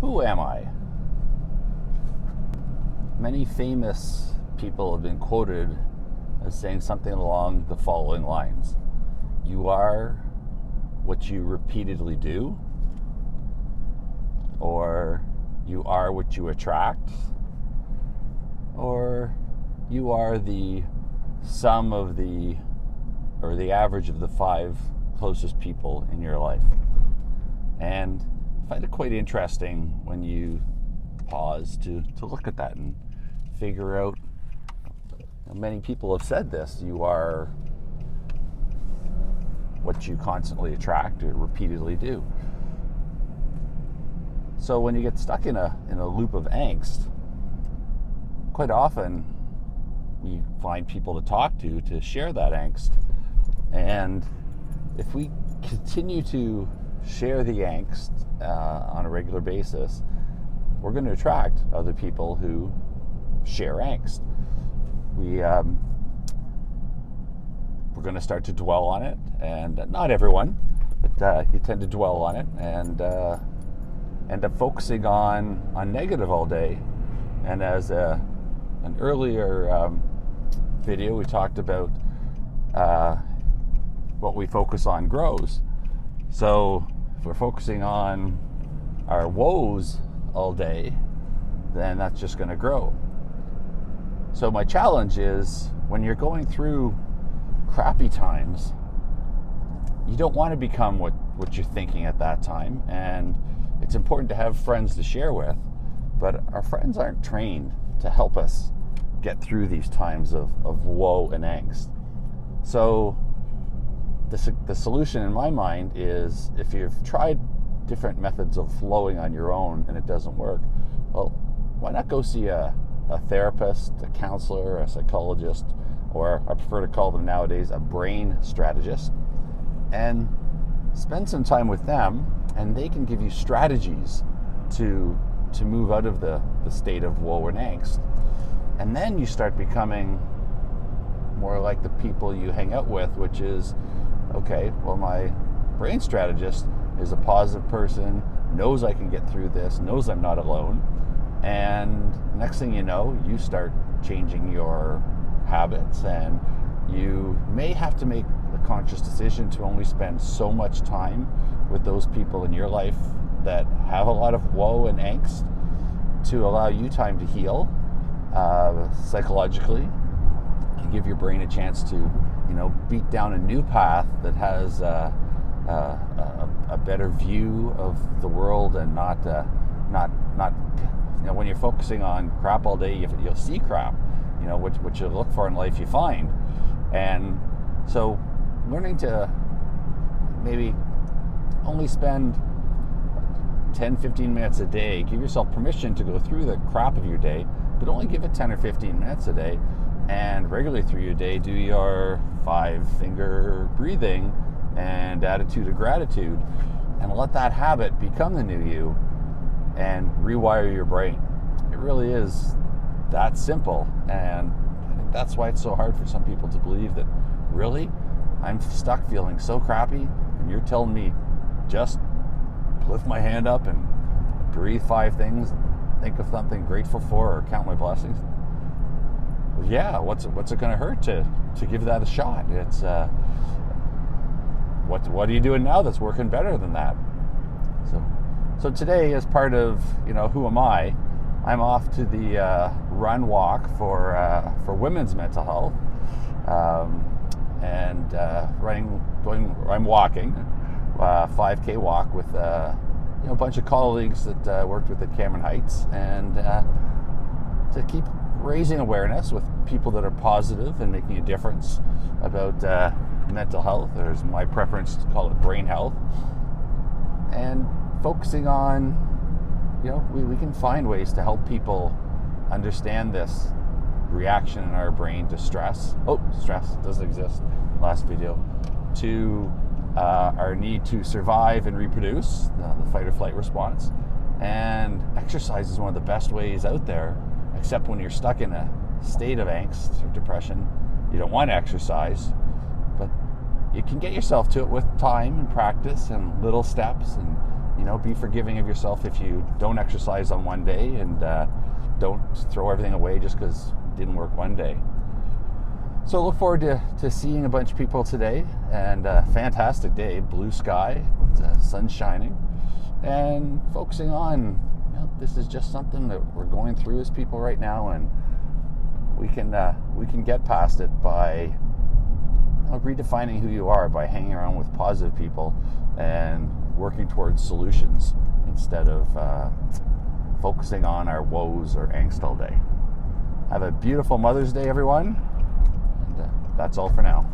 Who am I? Many famous people have been quoted as saying something along the following lines. You are what you repeatedly do, or you are what you attract, or you are the sum of the average of the 5 closest people in your life. And I find it quite interesting when you pause to look at that and figure out, many people have said this, you are what you constantly attract or repeatedly do. So when you get stuck in a loop of angst, quite often we find people to talk to share that angst. And if we continue to share the angst on a regular basis, we're going to attract other people who share angst. We're going to start to dwell on it, and not everyone, but you tend to dwell on it and end up focusing on negative all day. And as an earlier video, we talked about what we focus on grows. So if we're focusing on our woes all day, then that's just going to grow. So my challenge is, when you're going through crappy times, you don't want to become what you're thinking at that time. And it's important to have friends to share with, but our friends aren't trained to help us get through these times of woe and angst. So the solution in my mind is, if you've tried different methods of flowing on your own and it doesn't work, well, why not go see a therapist, a counselor, a psychologist, or I prefer to call them nowadays a brain strategist, and spend some time with them, and they can give you strategies to move out of the state of woe and angst. And then you start becoming more like the people you hang out with, which is, okay, well, my brain strategist is a positive person, knows I can get through this, knows I'm not alone. And next thing you know, you start changing your habits, and you may have to make the conscious decision to only spend so much time with those people in your life that have a lot of woe and angst, to allow you time to heal psychologically, and give your brain a chance to, beat down a new path that has a better view of the world, and not when you're focusing on crap all day, you'll see crap. What you look for in life, you find. And so learning to maybe only spend 10-15 minutes a day, give yourself permission to go through the crap of your day, but only give it 10 or 15 minutes a day, and regularly through your day do your 5-finger breathing and attitude of gratitude, and let that habit become the new you and rewire your brain. It really is that simple. And I think that's why it's so hard for some people to believe that, really, I'm stuck feeling so crappy, and you're telling me just lift my hand up and breathe 5 things, think of something grateful for, or count my blessings. Well, yeah, what's it going to hurt to give that a shot? It's what are you doing now that's working better than that? So today, as part of who am I, I'm off to the run walk for women's mental health, and I'm walking a 5K walk with a bunch of colleagues that worked with at Cameron Heights, and to keep raising awareness with people that are positive and making a difference about mental health. There's my preference to call it brain health, and focusing on, we can find ways to help people understand this reaction in our brain to stress. Stress doesn't exist, last video. To our need to survive and reproduce, the fight or flight response. And exercise is one of the best ways out there, except when you're stuck in a state of angst or depression. You don't want to exercise, but you can get yourself to it with time and practice and little steps, and be forgiving of yourself if you don't exercise on one day, and don't throw everything away just because it didn't work one day. So look forward to seeing a bunch of people today, and a fantastic day, blue sky, sun shining, and focusing on, this is just something that we're going through as people right now, and we can get past it by redefining who you are, by hanging around with positive people and working towards solutions instead of focusing on our woes or angst all day. Have a beautiful Mother's Day, everyone, and that's all for now.